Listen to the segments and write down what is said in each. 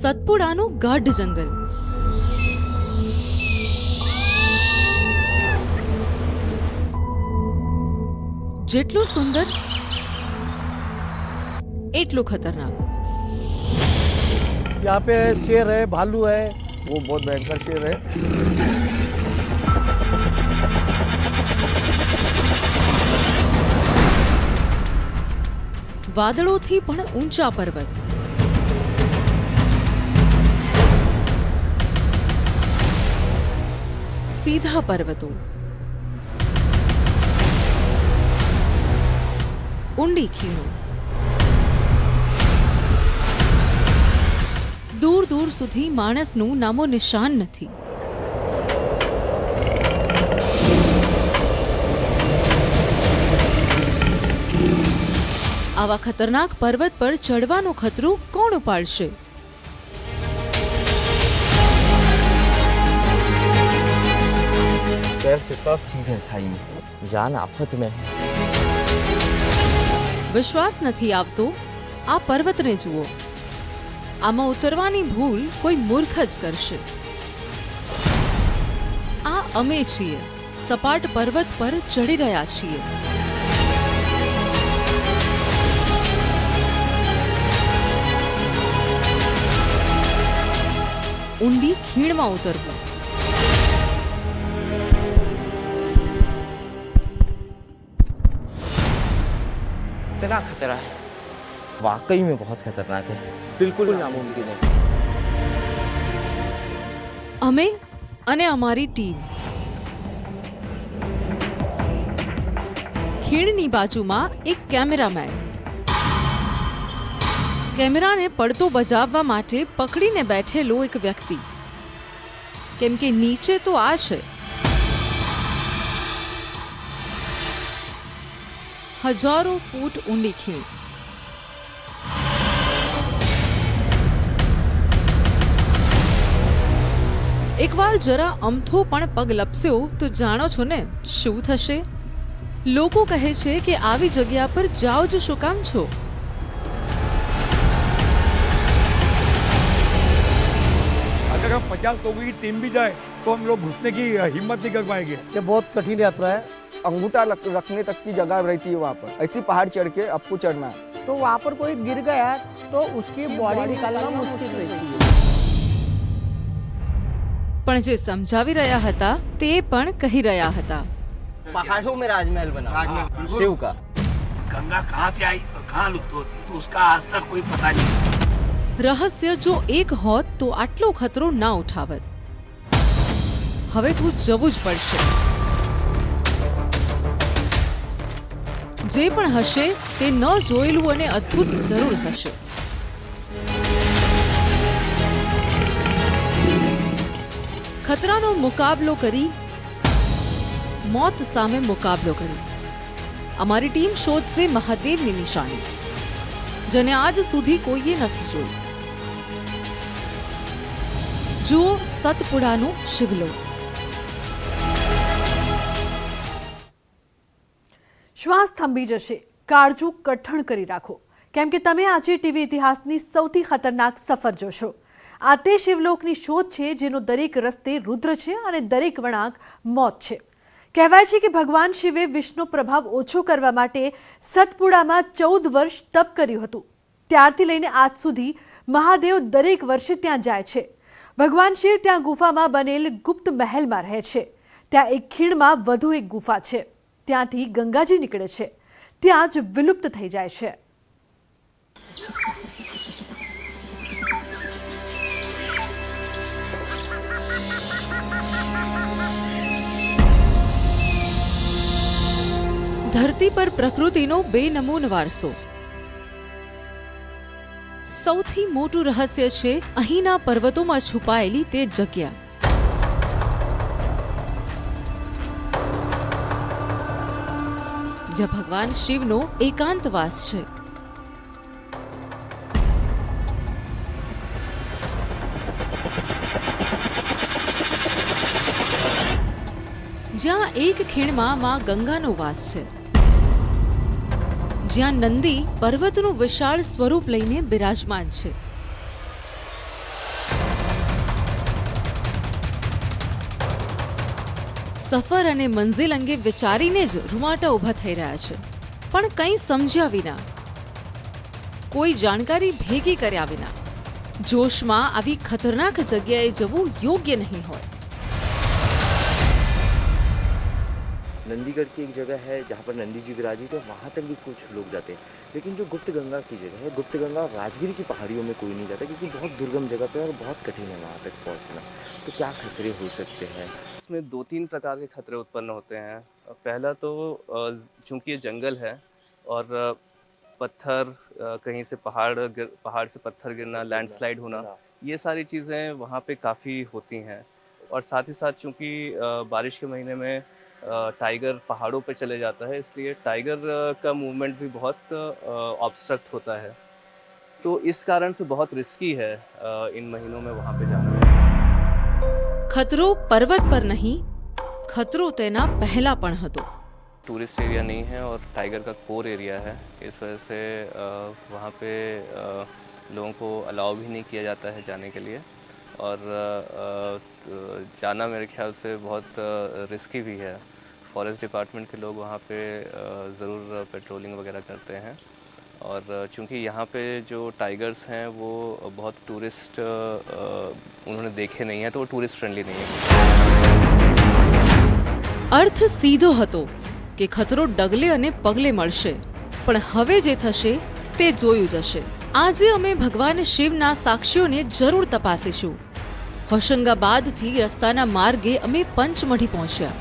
સતપુડાનું ગાઢ જંગલ. જેટલું સુંદર એટલું ખતરનાક. यहाँ पे शेर है, भालू है. वो बहुत भयंकर शेर है. વાદળોથી પણ ઊંચા પર્વત, સીધા પર્વતો, ઊંડી ખીણો, દૂર દૂર સુધી માણસનું નામો નિશાન નથી. આવા ખતરનાક પર્વત પર ચડવાનું ખતરું કોણ ઉપાડશે? पैर के तब सीधे खाई में जान आफत में है. વિશ્વાસ નથી આવતો. આ પર્વતને જુઓ. આમાં ઉતરવાની ભૂલ કોઈ મૂર્ખ જ કરશે. આ અમે છીએ, સપાટ પર્વત પર ચડી રહ્યા છીએ. ઊંડી ખીણમાં ઉતરવું. इतना खतरा है, वाकई में बहुत खतरनाक है. बिल्कुल नामुमकिन है. અમે અને અમારી ટીમ ખીણની બાજુમાં એક કેમેરામેન. કેમેરાને પડતો બજાવવા માટે પકડીને બેઠેલો એક વ્યક્તિ. કેમ કે નીચે તો આ છે, હજારો ફૂટ ઊંડી ખીણ. એકવાર જરા અમથો પણ પગ લપસ્યો તો જાણો છો ને શું થશે? લોકો કહે છે કે આવી જગ્યા પર જાઓ જ શું કામ છો? अगर हम 50 लोगों की टीम भी जाए तो हम लोग घुसने की हिम्मत नहीं कर पाएंगे. ये बहुत कठिन यात्रा है. अंगूठा रखने तक की जगह रहती है वहाँ पर. ऐसी पहाड़ चढ़ के आपको चढ़ना है. तो वहाँ पर कोई गिर गया तो उसकी बॉडी निकालना मुश्किल रहती है. પણ જે સમજાવી રહ્યા હતા તે પણ કહી રહ્યા હતા. पहाड़ों में राजमहल बना शिव का. गंगा कहाँ से आई और कहाँ लुप्त होती तो उसका आज तक कोई पता नहीं. રહસ્ય જો એક હોત તો આટલો ખતરો ના ઉઠાવત. હવે તો જવું જ પડશે. જે પણ હશે તે ન જોયેલું અને અદ્ભુત જરૂર હશે. ખતરાનો મુકાબલો કરી, મોત સામે મુકાબલો કરી અમારી ટીમ શોધશે મહાદેવની નિશાની, જેને આજ સુધી કોઈએ નથી જોઈ. જુઓ સતપુડાનું શિવલોક. શ્વાસ થંભી જશે. કાળજું કઠણ કરી રાખો, કેમ કે તમે આજે ટીવી ઇતિહાસની સૌથી ખતરનાક સફર જોશો. આ તે શિવલોકની શોધ છે જેનો દરેક રસ્તે રુદ્ર છે અને દરેક વળાંક મોત છે. કહેવાય છે કે ભગવાન શિવે વિષ્ણુ પ્રભાવ ઓછો કરવા માટે સતપુડામાં 14 વર્ષ તપ કર્યું હતું. ત્યારથી લઈને આજ સુધી મહાદેવ દરેક વર્ષે ત્યાં જાય છે. ભગવાન શિવ ત્યાં ગુફામાં બનેલ ગુપ્ત મહેલમાં રહે છે. ત્યાં એક ખીણમાં વધુ એક ગુફા છે. ત્યાંથી ગંગાજી નીકળે છે. ત્યાં જ વિલુપ્ત થઈ જાય છે. ધરતી પર પ્રકૃતિનો બેનમૂન વારસો. સૌથી મોટું રહસ્ય છે અહીંના પર્વતોમાં છુપાયેલી તે જગ્યા. જ્યાં ભગવાન શિવનો એકાંતવાસ છે. જ્યાં એક ખીણમાં માં ગંગાનો વાસ છે. જ્યાં નંદી પર્વતનું વિશાળ સ્વરૂપ લઈને બિરાજમાન છે. સફર અને મંઝિલ અંગે વિચારીને જ રૂવાટા ઊભા થઈ રહ્યા છે, પણ કંઈ સમજ્યા વિના, કોઈ જાણકારી ભેગી કર્યા વિના જોશમાં આવી ખતરનાક જગ્યાએ જવું યોગ્ય નહીં હોય। नंदीगढ़ की एक जगह है जहाँ पर नंदी जी विराजित है, वहाँ तक भी कुछ लोग जाते हैं, लेकिन जो गुप्त गंगा की जगह है, गुप्त गंगा राजगिरी की पहाड़ियों में कोई नहीं जाता, क्योंकि बहुत दुर्गम जगह पे और बहुत कठिन है वहाँ तक पहुँचना। तो क्या खतरे हो सकते हैं? इसमें 2-3 प्रकार के खतरे उत्पन्न होते हैं। पहला तो चूंकि ये जंगल है और पत्थर कहीं से पहाड़ से पत्थर गिरना, लैंडस्लाइड होना, ये सारी चीज़ें वहाँ पे काफ़ी होती हैं। और साथ ही साथ चूंकि बारिश के महीने में टाइगर पहाड़ों पे चले जाता है, इसलिए टाइगर का मूवमेंट भी बहुत ऑब्स्ट्रक्ट होता है। तो इस कारण से बहुत रिस्की है इन महीनों में वहाँ पे जाना। ખતરો પર્વત પર નહીં, ખતરો તેના પહેલા પણ હતો। टूरिस्ट एरिया नहीं है और टाइगर का कोर एरिया है, इस वजह से वहाँ पे लोगों को अलाउ भी नहीं किया जाता है जाने के लिए, और जाना मेरे ख्याल से बहुत रिस्की भी है। फॉरेस्ट डिपार्टमेंट के लोग वहाँ पे ज़रूर पेट्रोलिंग वगैरह करते हैं, और चूँकि यहाँ पे जो टाइगर्स हैं वो बहुत टूरिस्ट उन्होंने देखे नहीं हैं, तो वो टूरिस्ट फ्रेंडली नहीं है। અર્થ સીધો હતો કે ખતરો ડગલે અને પગલે મળશે, પણ હવે જે થશે તે જોયું જશે। આજે અમે ભગવાન શિવના સાક્ષીઓને જરૂર તપાસીશું। હોશંગાબાદથી રસ્તાના માર્ગે અમે પંચમઢી પહોંચ્યા।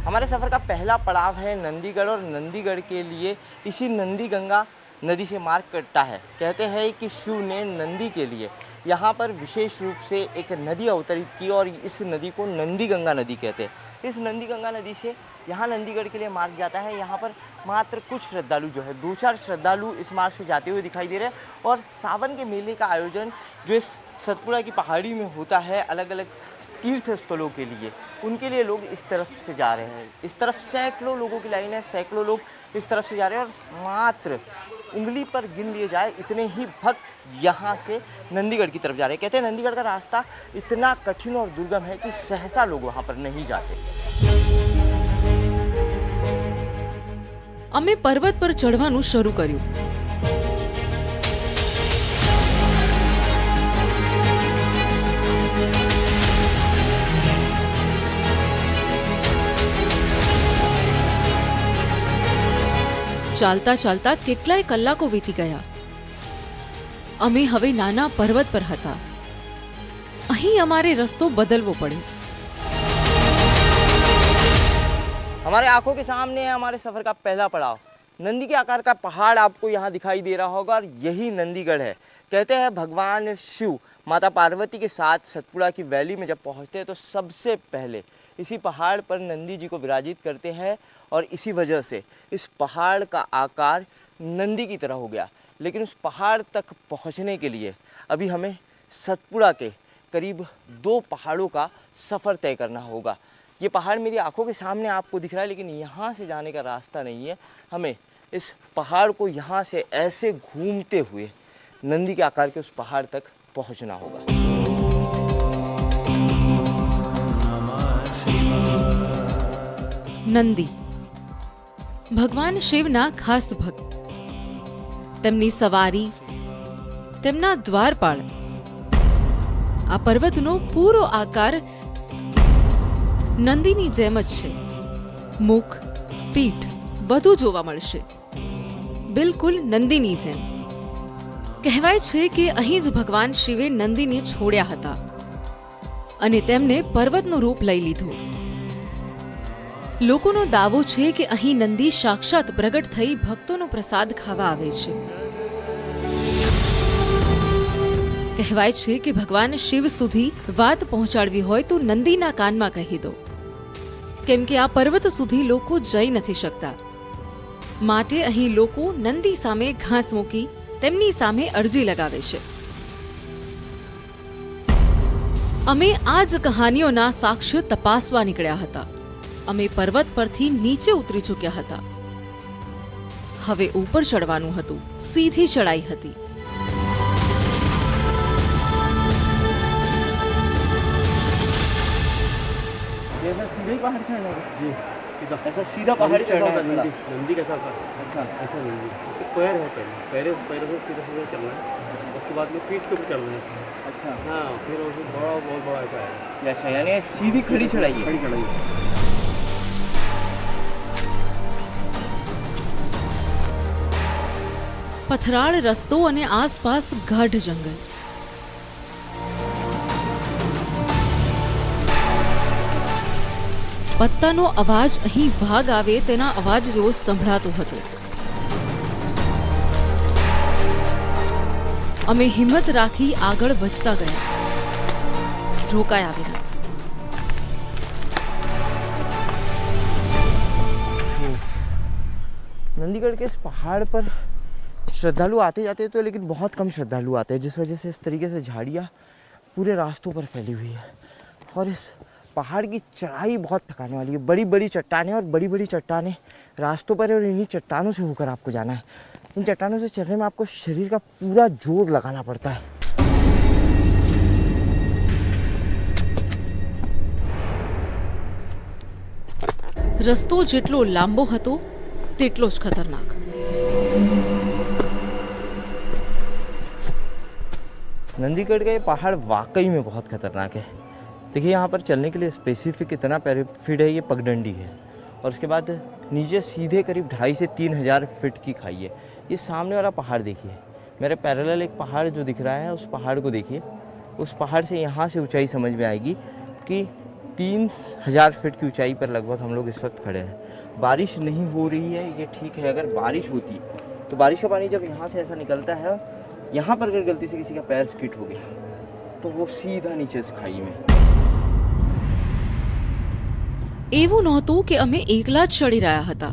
हमारे सफ़र का पहला पड़ाव है नंदीगढ़, और नंदीगढ़ के लिए इसी नंदी गंगा नदी से मार्ग कटता है। कहते हैं कि शिव ने नंदी के लिए यहाँ पर विशेष रूप से एक नदी अवतरित की, और इस नदी को नंदी गंगा नदी कहते हैं। इस नंदी गंगा नदी से यहाँ नंदीगढ़ के लिए मार्ग जाता है। यहाँ पर मात्र कुछ श्रद्धालु जो है, 2-4 श्रद्धालु इस मार्ग से जाते हुए दिखाई दे रहे हैं। और सावन के मेले का आयोजन जो इस सतपुड़ा की पहाड़ी में होता है अलग अलग तीर्थ स्थलों के लिए, उनके लिए लोग इस तरफ से जा रहे हैं। इस तरफ सैकड़ों लोगों की लाइन है, सैकड़ों लोग इस तरफ से जा रहे हैं, और मात्र उंगली पर गिन लिए जाए इतने ही भक्त यहाँ से नंदीगढ़ की तरफ जा रहे हैं। कहते हैं नंदीगढ़ का रास्ता इतना कठिन और दुर्गम है कि सहसा लोग वहाँ पर नहीं जाते। અમે પર્વત પર ચઢવાનું શરૂ કર્યું। ચાલતા ચાલતા કેટલાય કલાકો વીતી ગયા। અમે હવે નાના પર્વત પર હતા। અહીં અમારે રસ્તો બદલવો પડ્યો। हमारे आंखों के सामने है हमारे सफ़र का पहला पड़ाव। नंदी के आकार का पहाड़ आपको यहाँ दिखाई दे रहा होगा, और यही नंदीगढ़ है। कहते हैं भगवान शिव माता पार्वती के साथ सतपुड़ा की वैली में जब पहुँचते हैं तो सबसे पहले इसी पहाड़ पर नंदी जी को विराजित करते हैं, और इसी वजह से इस पहाड़ का आकार नंदी की तरह हो गया। लेकिन उस पहाड़ तक पहुँचने के लिए अभी हमें सतपुड़ा के करीब 2 पहाड़ों का सफ़र तय करना होगा। ये पहाड़ मेरी आंखों के सामने आपको दिख रहा है, लेकिन यहाँ से जाने का रास्ता नहीं है। हमें इस पहाड़ को यहाँ से ऐसे घूमते हुए नंदी के आकार के उस पहाड़ तक पहुँचना होगा। નંદી ભગવાન શિવના ખાસ ભક્ત, તેમની સવારી, તેમના દ્વારપાળ, આ પર્વતનો પૂરો આકાર નંદીની જેમ જ છે। મુખ, પીઠ બધું જોવા મળશે, બિલકુલ નંદીની જેમ। કહેવાય છે કે અહીં જ ભગવાન શિવે નંદીને છોડ્યા હતા અને તેમને પર્વતનું રૂપ લઈ લીધું। લોકોનો દાવો છે કે અહીં નંદી સાક્ષાત પ્રગટ થઈ ભક્તોનો પ્રસાદ ખાવા આવે છે। કહેવાય છે કે ભગવાન શિવ સુધી વાત પહોંચાડવી હોય તો નંદીના કાનમાં કહી દો, કેમ કે આ પર્વત સુધી લોકો જઈ નથી શકતા। માટે અહીં લોકો નંદી સામે ઘાસ મૂકી તેમની સામે અરજી લગાવે છે। અમે આ જ કહાનીઓના સાક્ષ્ય તપાસવા નીકળ્યા હતા। અમે પર્વત પરથી નીચે ઉતરી ચૂક્યા હતા। હવે ઉપર ચડવાનું હતું। સીધી ચડાઈ હતી। पहाड़ चढ़ना है? जी सीधा ऐसा सीधा पहाड़ चढ़ना है? नंदी नंदी कैसा होता है? अच्छा, ऐसा नंदी उसके पैर है, पैरों से सीधा सीधा चलना है, उसके बाद में पीठ के ऊपर चलना है। अच्छा हाँ फिर उसमें बड़ा बहुत बड़ा ऐसा है। अच्छा, यानी सीधी खड़ी चढ़ाई है? खड़ी चढ़ाई। પથરાળ રસ્તો અને આસપાસ ગાઢ જંગલ. પત્તાનો અવાજ અહીં વાઘ આવે તેના અવાજ જેવો સંભળાતો હતો. અમે હિંમત રાખી આગળ વધતા ગયા. રોકાયા વિના. नंदीगढ़ के इस पहाड़ पर श्रद्धालु आते जाते हैं तो, लेकिन बहुत कम श्रद्धालु आते हैं, जिस वजह से इस तरीके से झाड़ियाँ पूरे रास्तों पर फैली हुई है। और इस पहाड़ की चढ़ाई बहुत थकाने वाली है। बड़ी बड़ी चट्टानें और बड़ी बड़ी चट्टानें रास्तों पर है और इन्हीं चट्टानों से होकर आपको जाना है। इन चट्टानों से चलने में आपको शरीर का पूरा जोर लगाना पड़ता है। રસ્તો જેટલો લાંબો હતો તેટલો જ ખતરનાક. नंदीगढ़ का ये पहाड़ वाकई में बहुत खतरनाक है। देखिए यहाँ पर चलने के लिए स्पेसिफिक इतना फीट है, ये पगडंडी है और उसके बाद नीचे सीधे करीब 2,500 से 3,000 फीट की खाई है। ये सामने वाला पहाड़ देखिए, मेरे पैरेलल एक पहाड़ जो दिख रहा है उस पहाड़ को देखिए। उस पहाड़ से यहाँ से ऊंचाई समझ में आएगी कि 3,000 फीट की ऊंचाई पर लगभग हम लोग इस वक्त खड़े हैं। बारिश नहीं हो रही है, ये ठीक है। अगर बारिश होती तो बारिश का पानी जब यहाँ से ऐसा निकलता है, यहाँ पर अगर गलती से किसी का पैर स्किट हो गया तो वो सीधा नीचे इस खाई में. એવું નહોતું કે અમે એકલા જ ચડી રહ્યા હતા.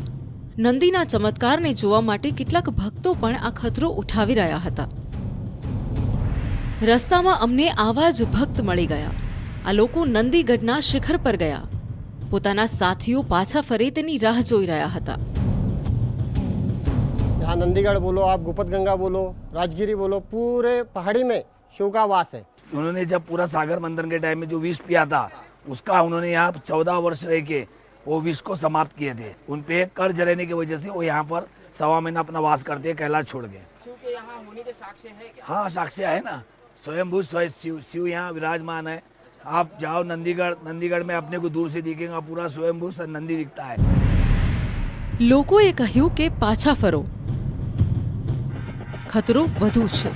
નંદીના ચમત્કારને જોવા માટે કેટલાક ભક્તો પણ આ ખતરો ઉઠાવી રહ્યા હતા. રસ્તામાં અમને આવા જ ભક્ત મળી ગયા. આ લોકો નંદીગઢના શિખર પર ગયા. પોતાના સાથીઓ પાછા ફરે તેની રાહ જોઈ રહ્યા હતા. यहाँ नंदीगढ़ बोलो, आप गुप्त गंगा बोलो, राजगिरी बोलो, पूरे पहाड़ी में शिव का वास है। उन्होंने जब पूरा सागर मंथन के टाइम में जो विष पिया था उसका उन्होंने यहाँ 14 वर्ष रह के वो विष को समाप्त किए थे। उन पे कर्ज रहने की वजह से वो यहाँ पर 1.25 महीना अपना वास करते हैं, कैलाश छोड़ के। शिव के यहाँ होने के साक्ष्य है क्या? हाँ साक्ष्य है ना, स्वयंभू शिव यहाँ विराजमान है। आप जाओ नंदीगढ़ में अपने को दूर से दिखेगा, पूरा स्वयंभू नंदी दिखता है। લોકોએ કહ્યું કે પાછા ફરો, ખતરો વધુ છે.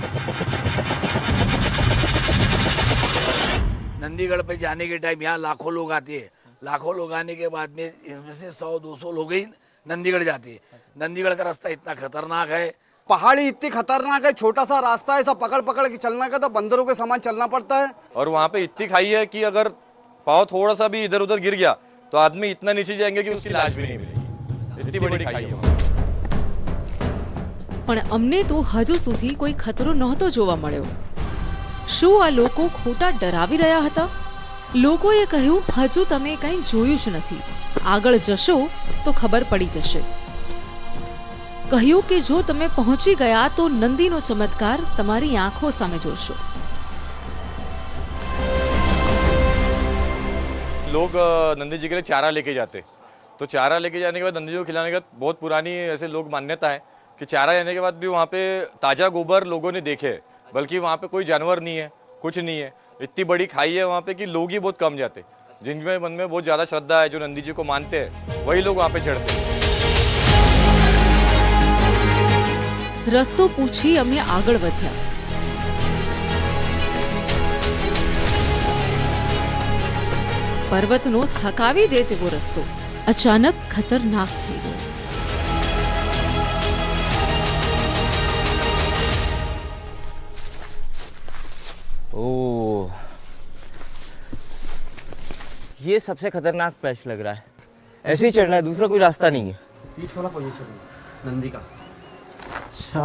नंदीगढ़ पे जाने के टाइम यहाँ लाखों लोग आते हैं। लाखों लोग आने के बाद में इनमें से 100-200 लोग ही नंदीगढ़ जाते हैं। नंदीगढ़ का रास्ता इतना खतरनाक है, पहाड़ी इतनी खतरनाक है, छोटा सा रास्ता है, सब पकड़ पकड़ के चलना का तो बंदरों के समान चलना पड़ता है। और वहाँ पे इतनी खाई है कि अगर पाँव थोड़ा सा भी इधर उधर गिर गया तो आदमी इतना नीचे जाएंगे कि उसकी लाश भी नहीं मिलेगी। इतनी बड़ी खाई है। પણ અમને તો હજુ સુધી કોઈ ખતરો નહોતો જોવા મળ્યો. શું આ લોકો ખોટા ડરાવી રહ્યા હતા? લોકોએ કહ્યું હજુ તમે કંઈ જોયું જ નથી, આગળ જશો તો ખબર પડી જશે. કહ્યું કે જો તમે પહોંચી ગયા તો નંદીનો ચમત્કાર તમારી આંખો સામે જોશો. लोग नंदी जी के लिए चारा लेके जाते, तो चारा लेके जाने के बाद नंदी जी को खिलाने के बाद बहुत पुरानी ऐसे लोग मान्यता है कि चारा लेने के बाद भी वहाँ पे ताज़ा गोबर लोगों ने देखे, बल्कि वहाँ पे कोई जानवर नहीं है, कुछ नहीं है। इतनी बड़ी खाई है वहाँ पे कि लोग ही बहुत कम जाते। जिनके मन में बहुत ज़्यादा श्रद्धा है, जो नंदी जी को मानते हैं, वही लोग वहाँ पे चढ़ते हैं। રસ્તો પૂછી અમે આગળ વધ્યા. પર્વતનો થકાવી દે તેવો રસ્તો અચાનક ખતરનાક થઈ ગયો. ओह, ये सबसे खतरनाक पैच लग रहा है। ऐसे ही चढ़ना है, दूसरा कोई रास्ता नहीं है। पीठ वाला पोजीशन है नंदी का। अच्छा,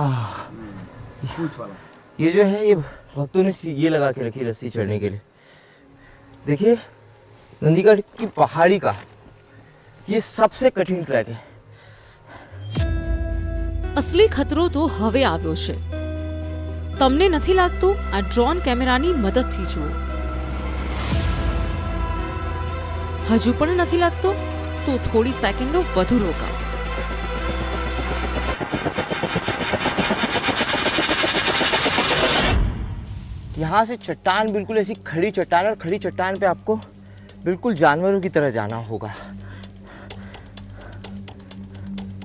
पूंछ वाला। ये जो है ये भक्तों ने ये लगा के रखी रस्सी चढ़ने के लिए। देखिए नंदीगढ़ की पहाड़ी का ये सबसे कठिन ट्रैक है. અસલી ખતરો તો હવે આવ્યો છે. તમને નથી લાગતું? આ ડ્રોન કેમેરાની મદદથી જુઓ. હજુ પણ નથી લાગતો? તો થોડી સેકન્ડો વધુ રોકાઓ. यहाँ से चट्टान बिल्कुल ऐसी खड़ी चट्टान, और खड़ी चट्टान पे आपको बिल्कुल जानवरों की तरह जाना होगा.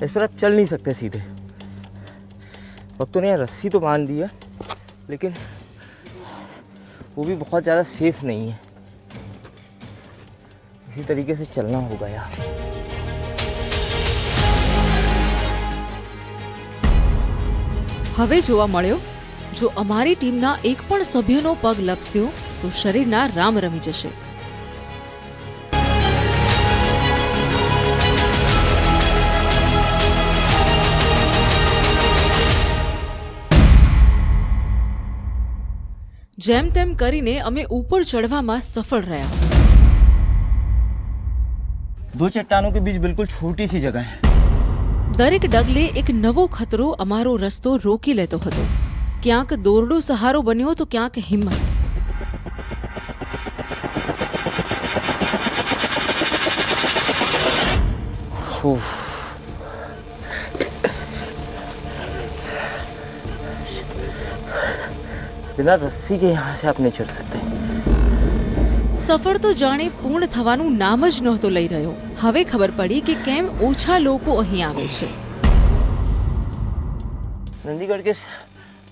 इस पर आप चल नहीं सकते सीधे. भक्तों ने यहाँ रस्सी तो बांध दी है, लेकिन वो भी बहुत ज़्यादा सेफ नहीं है. इसी तरीके से चलना होगा यार. હવે જોવા મળ્યો, જો અમારી ટીમના એક પણ સભ્યનો પગ લપસ્યો તો શરીરના રામ રમી જશે. જેમ તેમ કરીને અમે ઉપર ચડવામાં સફળ રહ્યા. दो चट्टानों के बीच बिल्कुल छोटी सी जगह है. દરેક ડગલે એક નવો ખતરો અમારો રસ્તો રોકી લેતો હતો. ક્યાંક દોરડો સહારો બન્યો તો ક્યાંક હિંમત. बिना रस्सी के यहाँ से आप नहीं चढ़ सकते. સફળ તો જાણે પૂર્ણ થવાનું નામ જ નહોતો લઈ રહ્યો. હવે ખબર પડી કે કેમ ઓછા લોકો અહીં આવે છે. नंदीगढ़ के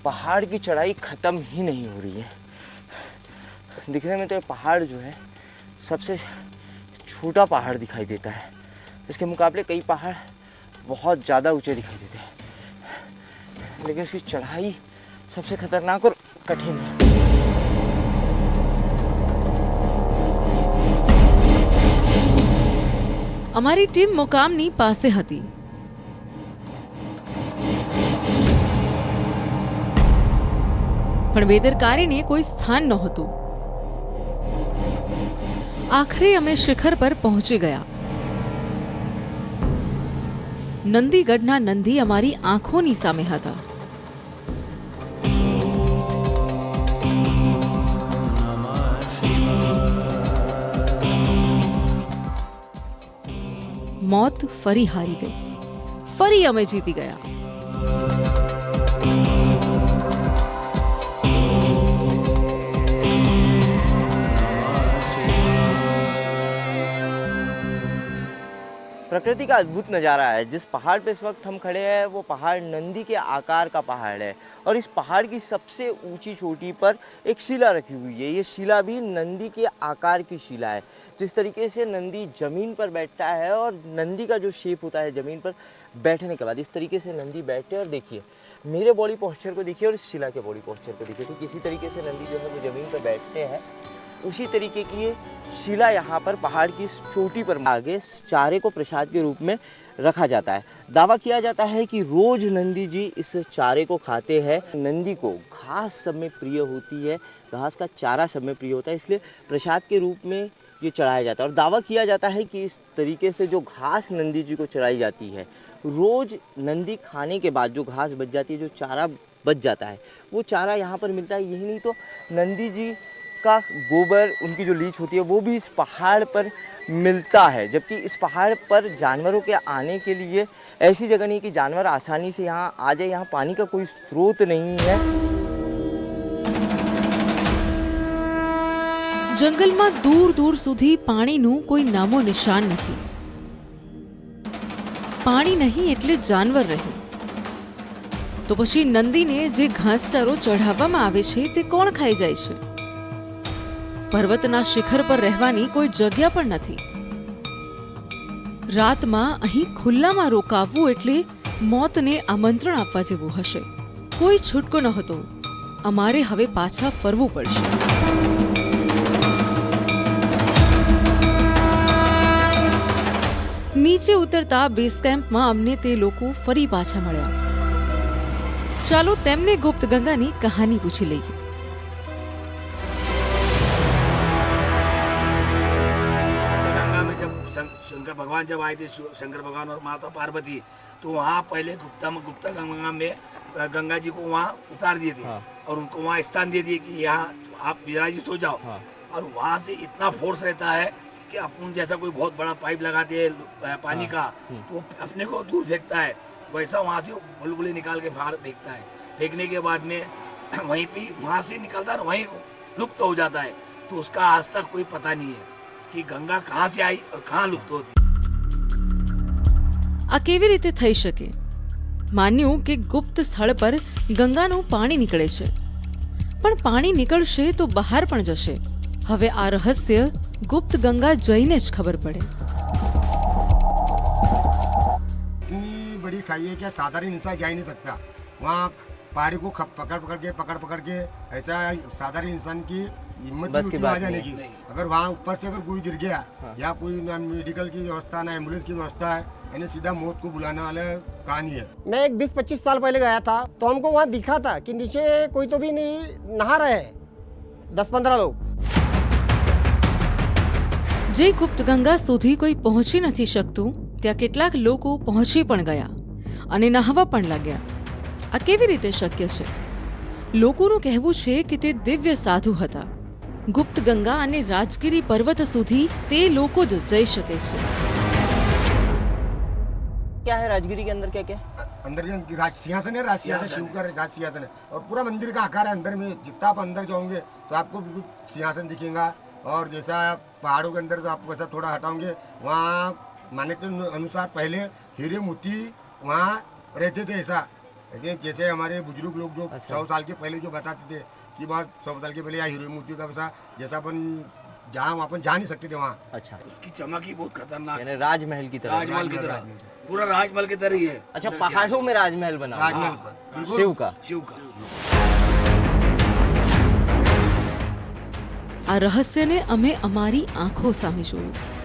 पहाड़ की चढ़ाई ख़त्म ही नहीं हो रही है. दिखने में तो ये पहाड़ जो है सबसे छोटा पहाड़ दिखाई देता है. इसके मुकाबले कई पहाड़ बहुत ज़्यादा ऊंचे दिखाई देते हैं, लेकिन इसकी चढ़ाई सबसे खतरनाक और कठिन है. અમારી ટીમ મુકામની પાસે હતી. પણ બેદરકારીને કોઈ સ્થાન નહોતું. આખરે અમે શિખર પર પહોંચી ગયા. નંદીગઢના નંદી અમારી આંખોની સામે હતા. मौत फरी हारी गई. फरी अमे जीती गया. प्रकृति का अद्भुत नज़ारा है. जिस पहाड़ पे इस वक्त हम खड़े हैं वो पहाड़ नंदी के आकार का पहाड़ है, और इस पहाड़ की सबसे ऊंची चोटी पर एक शिला रखी हुई है. ये शिला भी नंदी के आकार की शिला है. जिस तरीके से नंदी ज़मीन पर बैठता है, और नंदी का जो शेप होता है ज़मीन पर बैठने के बाद, इस तरीके से नंदी बैठे. और देखिए मेरे बॉडी पोस्चर को देखिए और इस शिला के बॉडी पोस्चर को देखिए. तो किसी तरीके से नंदी जो है वो ज़मीन पर बैठते हैं, उसी तरीके की ये शिला यहाँ पर पहाड़ की इस चोटी पर आगे चारे को प्रसाद के रूप में रखा जाता है. दावा किया जाता है कि रोज नंदी जी इस चारे को खाते हैं. नंदी को घास सब में प्रिय होती है, घास का चारा सब में प्रिय होता है, इसलिए प्रसाद के रूप में ये चढ़ाया जाता है. और दावा किया जाता है कि इस तरीके से जो घास नंदी जी को चढ़ाई जाती है, रोज नंदी खाने के बाद जो घास बच जाती है, जो चारा बच जाता है, वो चारा यहाँ पर मिलता है. यही नहीं तो नंदी जी का गोबर, उनकी जो लीच होती है, वो भी इस पहाड़ पर मिलता है. जबकि इस पहाड़ पर जानवरों के आने के लिए ऐसी जगह नहीं कि जानवर आसानी से यहाँ आ जाए. यहाँ पानी का कोई स्रोत नहीं है. જંગલમાં દૂર દૂર સુધી પાણીનું કોઈ નામો નિશાન નથી. પાણી નહીં એટલે જાનવર રહે. તો પછી નંદીને જે ઘાસચારો ચઢાવવામાં આવે છે તે કોણ ખાઈ જાય છે? પર્વતના શિખર પર રહેવાની કોઈ જગ્યા પણ નથી. રાતમાં અહીં ખુલ્લામાં રોકાવવું એટલે મોતને આમંત્રણ આપવા જેવું હશે. કોઈ છૂટકો ન હતો. અમારે હવે પાછા ફરવું પડશે. નીચે ઉતરતા બેઝ કેમ્પમાં અમને તે લોકો ફરી પાછા મળ્યા. ચાલો તેમને ગુપ્ત ગંગાની કહાની પૂછી લઈએ. गंगा में जब शंकर भगवान जब आए थे, शंकर भगवान और माता पार्वती, तो वहाँ पहले गुप्ता गंगा में गंगा जी को वहाँ उतार दिए थे. और उनको वहाँ स्थान दे दिए कि यहाँ आप विराजित हो जाओ. और वहाँ से इतना फोर्स रहता है कि अपन जैसा कोई बहुत बड़ा पाइप लगाते हैं पानी का, तो अपने को दूर फेंकता है, वैसा वहाँ से बुलबुले निकाल के बाहर फेंकता है। फेंकने के बाद में वहीं पे वहाँ से निकलता है, वहीं लुप्त हो जाता है। तो उसका आज तक कोई पता नहीं है कि गंगा कहाँ से आई और कहाँ लुप्त होती। આ કેવી રીતે થઈ શકે? માન્યું કે ગુપ્ત સ્થળ પર ગંગાનું પાણી નીકળે છે, પણ પાણી નીકળશે તો બહાર પણ જશે. હવે આ રહસ્ય ગુપ્ત ગંગા જઈને જ ખબર પડે. इतनी बड़ी खाई है कि साधारण इंसान जा ही नहीं सकता वहाँ। पहाड़ी को पकड़ पकड़ के ऐसा साधारण इंसान की हिम्मत नहीं होती वहाँ जाने की। अगर वहाँ ऊपर से अगर कोई गिर गया या कोई ना मेडिकल की व्यवस्था ना एम्बुलेंस की व्यवस्था है, यानी सीधा मौत को बुलाने वाला कहानी है। मैं एक 20-25 साल पहले गया था तो हमको वहाँ दिखा था कि नीचे कोई तो भी नहीं नहा रहे हैं, 10-15 लोग। જે ગુપ્ત ગંગા સુધી કોઈ પહોંચી નથી શકતું, ત્યાં કેટલાક લોકો પહોંચી પણ ગયા અને નહાવા પણ લાગ્યા. આ કેવી રીતે શક્ય છે? લોકોનું કહેવું છે કે તે દિવ્ય સાધુ હતા. ગુપ્ત ગંગા અને રાજગીરી પર્વત સુધી તે લોકો જ જઈ શકે છે. क्या है राजगिरी के अंदर? क्या क्या अंदर राज सिंहासन है, राज सिंहासन शिव का राज सिंहासन है और पूरा मंदिर का आकार है। अंदर में जितना आप अंदर जाओगे तो आपको बिल्कुल सिंहासन दिखेगा। और जैसा पहाड़ों के अंदर तो आपको ऐसा थोड़ा हटाओगे, वहाँ मान्यता के अनुसार पहले हीरे मोती वहाँ रहते थे। ऐसा जैसे हमारे बुजुर्ग लोग जो 100 साल के पहले जो बताते थे कि बात 100 साल के पहले यहाँ हीरे मोती का वैसा जैसा अपन जहाँ अपन जा नहीं सकते थे वहाँ। अच्छा, उसकी चमक ही बहुत खतरनाक यानी राजमहल की तरह। राजमहल की तरह, पूरा राजमहल की तरह ही है। अच्छा, पहाड़ों में राजमहल बना हुआ है। राजमहल पर शिव का। આ રહસ્યને અમે અમારી આંખો સામે જોયું.